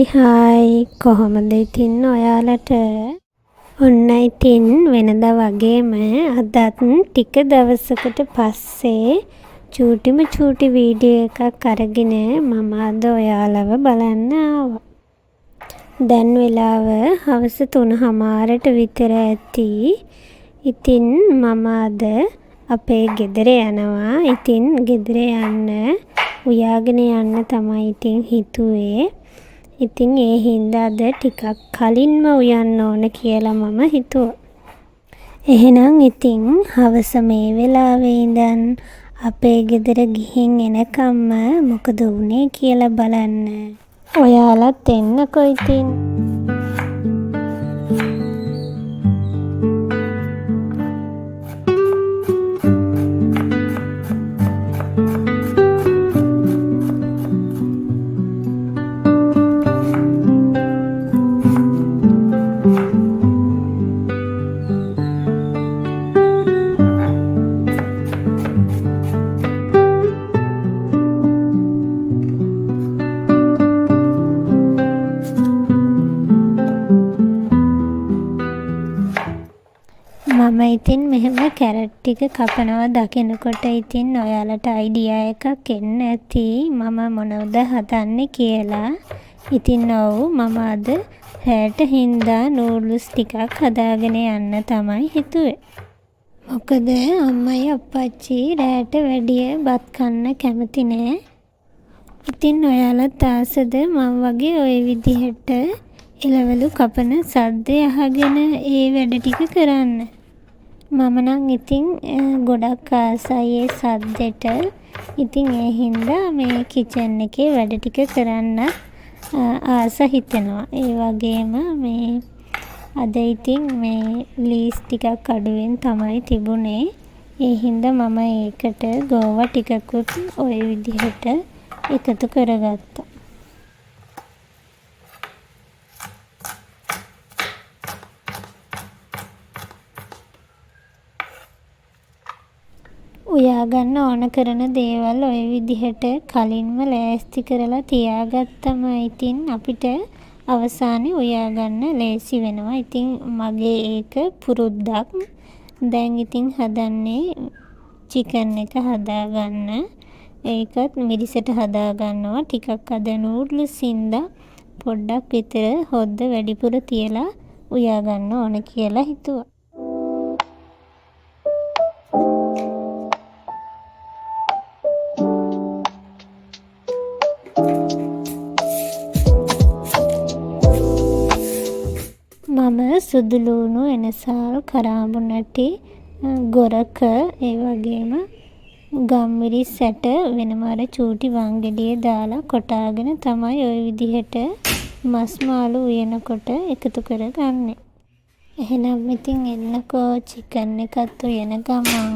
Hi කොහොමද ඉතින් ඔයාලට ඔන්න ඉතින් වෙනදා වගේම අදත් ටික දවසකට පස්සේ චූටි වීඩියෝ එකක් අරගෙන මම අද ඔයාලව බලන්න ආවා. දැන් වෙලාව හවස 3:00ට විතර ඇති. ඉතින් මම අද අපේ ගෙදර යනවා. ඉතින් ගෙදර යන්න උයාගෙන යන්න තමයි ඉතින් හිතුවේ. ඉතින් ඒ හින්දා අද ටිකක් කලින්ම උයන්න ඕන කියලා මම හිතුවා. එහෙනම් ඉතින් හවස මේ වෙලාවේ ඉඳන් අපේ ගෙදර ගිහින් එනකම්ම මොකද වුනේ කියලා බලන්න. ඔයාලත් එන්නකෝ ඉතින්. මම ඉතින් මෙහෙම කැරට් ටික කපනවා දකිනකොට ඉතින් ඔයාලට අයිඩියා එකක් එන්න ඇති මම මොනවද හදන්නේ කියලා. ඉතින් ඔව් මම අද රෑට හින්දා නූඩ්ල්ස් ටිකක් හදාගෙන යන්න තමයි හිතුවේ. මොකද අම්මයි අප්පච්චි රෑට වැඩිය බත් කන්න කැමති නෑ. ඉතින් ඔයාලත් ආසද මම වගේ ওই විදිහට එළවලු කපන සද්දේ අහගෙන ඒ වැඩ ටික කරන්න. මම නම් ඉතින් ගොඩක් ආසයි ඒ සද්දෙට. ඉතින් ඒ හින්දා මේ කිචන් එකේ වැඩ ටික කරන්න ආස හිතෙනවා. ඒ වගේම මේ අද ඉතින් මේ ලීස් ටිකක් අඩුවෙන් තමයි තිබුණේ. ඒ හින්දා මම ඒකට ගෝවා ටිකකුත් ওই විදිහට එකතු කරගත්තා. උයාගන්න ඕන කරන දේවල් ওই විදිහට කලින්ම ලෑස්ති කරලා තියාගත්තම ඉතින් අපිට අවසානයේ උයාගන්න ලේසි වෙනවා. ඉතින් මගේ ඒක පුරුද්දක්. දැන් ඉතින් හදන්නේ චිකන් එක හදාගන්න. ඒකත් මිරිසට හදාගන්නවා. ටිකක් අද නූඩ්ල්ස් ඉඳලා පොඩ්ඩක් විතර හොද්ද වැඩිපුර තියලා උයාගන්න ඕන කියලා හිතුවා. මම සුදු ලුණු එනසාල් කරාඹුනටි ගොරක ඒ වගේම ගම්මිරිස් ඇට වෙනම අර චූටි වංගෙඩිය දාලා කොටාගෙන තමයි ওই විදිහට මස් මාළු උයනකොට එකතු කරගන්නේ. එහෙනම් ඉතින් එන්නකෝ චිකන් එකත් උයන ගමන්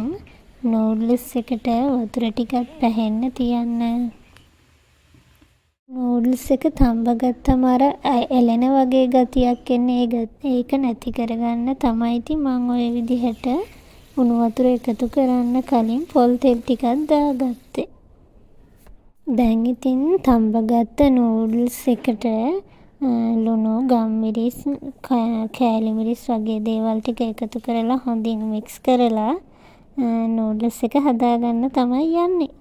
නූඩ්ල්ස් එකට වතුර ටිකක් පැහෙන්න තියන්න. නූඩ්ල්ස් එක තඹගත්තම අර එලෙන වගේ ගතියක් එන්නේ ඒක නැති කරගන්න තමයි ඉතින් මම ওই විදිහට උණු වතුර එකතු කරන්න කලින් පොල් තෙල් ටිකක් දාගත්තේ. දැන් ඉතින් තඹගත්ත නූඩ්ල්ස් එකට ලුණු ගම්මිරිස් කෑලි මිරිස් වගේ දේවල් ටික එකතු කරලා හොඳින් මික්ස් කරලා නූඩ්ල්ස් එක හදාගන්න තමයි යන්නේ.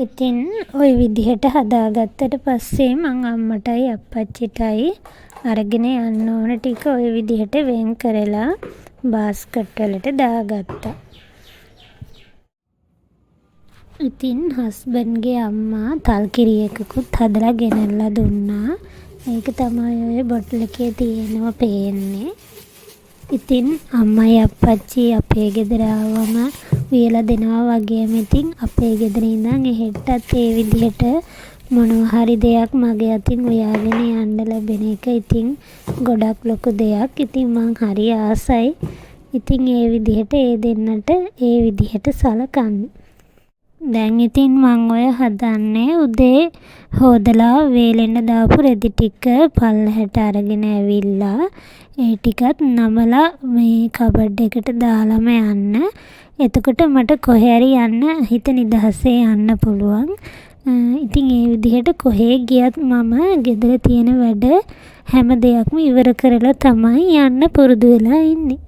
ඉතින් ওই විදිහට හදාගත්තට පස්සේ මං අම්මටයි අප්පච්චිටයි අරගෙන යන්න ඕන ටික ওই විදිහට වෙන් කරලා බාස්කට් වලට දාගත්තා. ඉතින් හස්බන්ඩ්ගේ අම්මා තල් කිරි එකකුත් හදලා ගෙනල්ලා දුන්නා. ඒක තමයි ඔය බොටල් එකේ තියෙනවා පේන්නේ. ඉතින් අම්මයි අප්පච්චි අපේ ගෙදර ආවම උයලා දෙනවා වගේම ඉතින් අපේ ගෙදර ඉඳන් එහෙටත් ඒ විදිහට මොනවා හරි දෙයක් මගේ අතින් උයාගෙන යන්න ලැබෙන එක ඉතින් ගොඩක් ලොකු දෙයක්. ඉතින් මං හරි ආසයි. ඉතින් ඒ විදිහට ඒ දෙන්නට ඒ විදිහට සලකන්නේ. දැන් ඉතින් මං ඔය හදන්නේ උදේ හොදලා වේලෙන්න දාපු රෙදි ටික පල්ලෙහාට අරගෙන ඇවිල්ලා ඒ ටිකත් නමලා මේ කබඩ් එකට දාලම යන්න. එතකොට මට කොහේ හරි යන්න හිත නිදහසේ යන්න පුළුවන්. ඉතින් ඒ විදිහට කොහේ ගියත් මම ගෙදර තියෙන වැඩ හැම දෙයක්ම ඉවර කරලා තමයි යන්න පුරුදු වෙලා ඉන්නේ.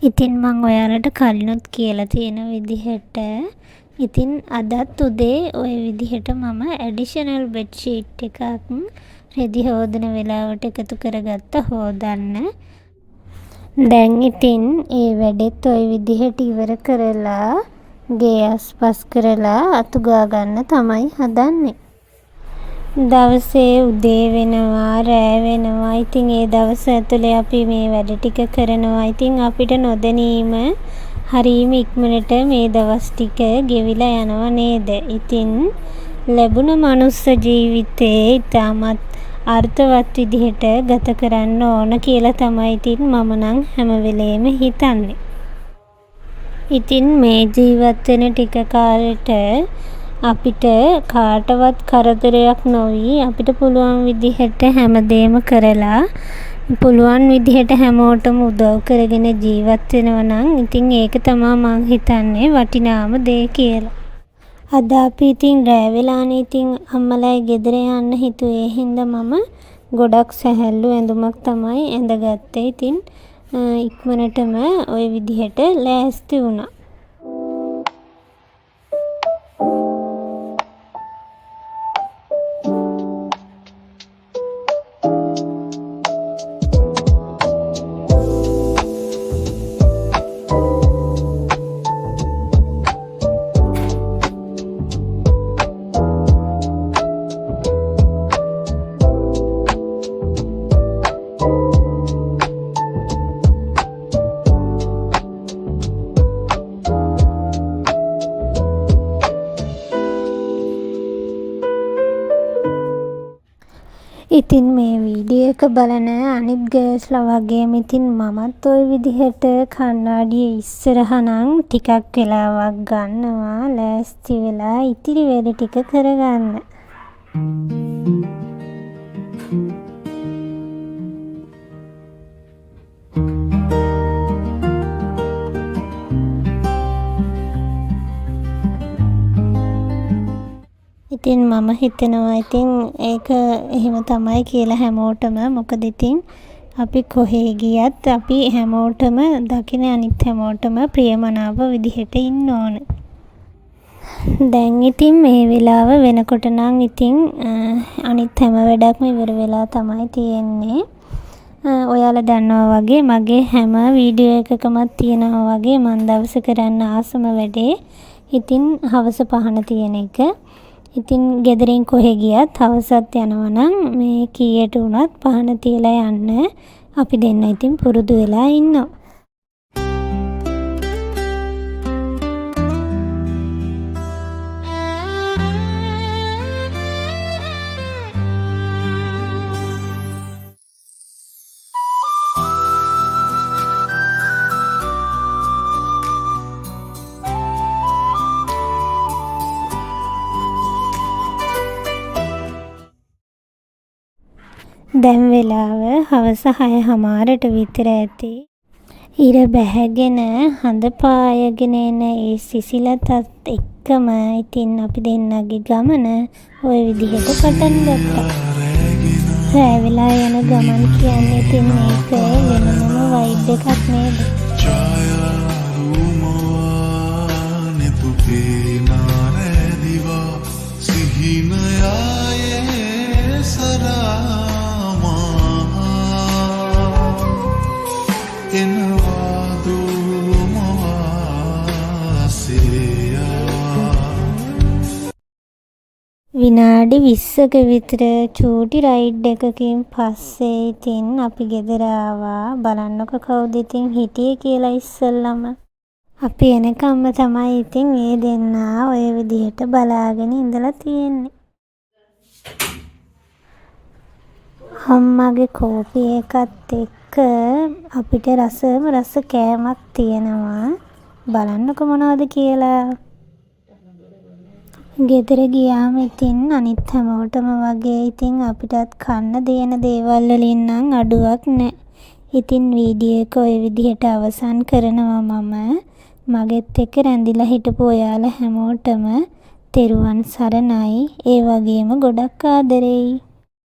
ඉතින් මං ඔයාලට කලිනුත් කියලා තියෙන විදිහට ඉතින් අදත් උදේ ওই විදිහට මම ඇඩිෂනල් බෙඩ් ෂීට් එකක් රෙදි හොදන වෙලාවට එකතු කරගත්ත හොදන්න. දැන් ඉතින් ඒ වැඩෙත් ওই විදිහට ඉවර කරලා ගේ අස්පස් කරලා අතු ගා ගන්න තමයි හදන්නේ. දවසේ උදේ වෙනවා රෑ වෙනවා. ඉතින් ඒ දවස් ඇතුලේ අපි මේ වැඩ ටික කරනවා. ඉතින් අපිට නොදැනීම හරීම ඉක්මනට මේ දවස් ටික ගෙවිලා යනවා නේද? ඉතින් ලැබුණ මනුස්ස ජීවිතේ ඉතාමත් අර්ථවත් විදිහට ගත කරන්න ඕන කියලා තමයි ඉතින් මම නම් හැම වෙලේම හිතන්නේ. ඉතින් මේ ජීවත් වෙන ටික කාලෙට අපිට කාටවත් කරදරයක් නොවි අපිට පුළුවන් විදිහට හැමදේම කරලා පුළුවන් විදිහට හැමෝටම උදව් කරගෙන ජීවත් වෙනවා නම් ඉතින් ඒක තමයි මම හිතන්නේ වටිනාම දේ කියලා. අද අපි ඉතින් රෑ වෙලානේ ඉතින් අම්මලායි ගෙදර යන්න හිතුවේ. ඒ හින්දා මම ගොඩක් සැහැල්ලු ඇඳුමක් තමයි ඇඳගත්තේ. ඉතින් ඉක්මනටම ওই විදිහට ලෑස්ති වුණා. ඉතින් මේ වීඩියෝ එක බලන අනිත් ගර්ල්ස්ලා වගේම ඉතින් මමත් ওই විදිහට කණ්ණාඩියේ ඉස්සරහා නම් ටිකක් වෙලාවක් ගන්නවා ලෑස්ති වෙලා ඉතිරි වැඩ ටික කරගන්න. ඉතින් මම හිතනවා ඉතින් ඒක එහෙම තමයි කියලා හැමෝටම. මොකද ඉතින් අපි කොහේ ගියත් අපි හැමෝටම දකින අනිත් හැමෝටම ප්‍රියමනාප විදිහට ඉන්න ඕන. දැන් ඉතින් මේ වෙලාව වෙනකොට නම් ඉතින් අනිත් හැම වැඩක්ම ඉවර වෙලා තමයි තියෙන්නේ. ඔයාලා දන්නවා වගේ මගේ හැම වීඩියෝ එකකමත් තියෙනවා වගේ මම දවස කරන්න ආසම වැඩේ ඉතින් හවස පහන තියෙන එක. ඉතින් ගෙදරින් කොහෙ ගියත් හවසත් යනවා නම් මේ කීයට වුණත් පහන තියලා යන්න අපි දෙන්න ඉතින් පුරුදු වෙලා ඉන්නවා. දැන් වෙලාව හවස 6:00ට විතර ඇති. ඉර බැහැගෙන හඳ පායගෙන එන ඒ සිසිලතත් එක්කම ඉතින් අපි දෙන්නගේ ගමන ওই විදිහට පටන් ගත්තා. රෑ වෙලා යන ගමන් කියන්නේ ඉතින් මේක වෙනම වයිබ් එකක් නේද? විනාඩි 20ක විතර චූටි රයිඩ් එකකින් පස්සේ ඉතින් අපි ගෙදර ආවා. බලන්නකො කවුද ඉතින් හිටියේ කියලා ඉස්සෙල්ලම. අපි එනකම්ම තමයි ඉතින් මේ දෙන්නා ඔය විදිහට බලාගෙන ඉඳලා තියෙන්නේ. අම්මගේ කෝපි එකත් එක්ක අපිට රස කෑමක් තියෙනවා. බලන්නකො මොනවද කියලා. ගෙදර ගියාම ඉතින් අනිත් හැමෝටම වගේ ඉතින් අපිටත් කන්න දෙන දේවල් වලින් නම් අඩුවක් නැහැ. ඉතින් වීඩියෝ එක ඔය විදිහට අවසන් කරනවා මම. මගෙත් එක්ක රැඳිලා හිටපු ඔයාලා හැමෝටම තෙරුවන් සරණයි. ඒ වගේම ගොඩක් ආදරෙයි.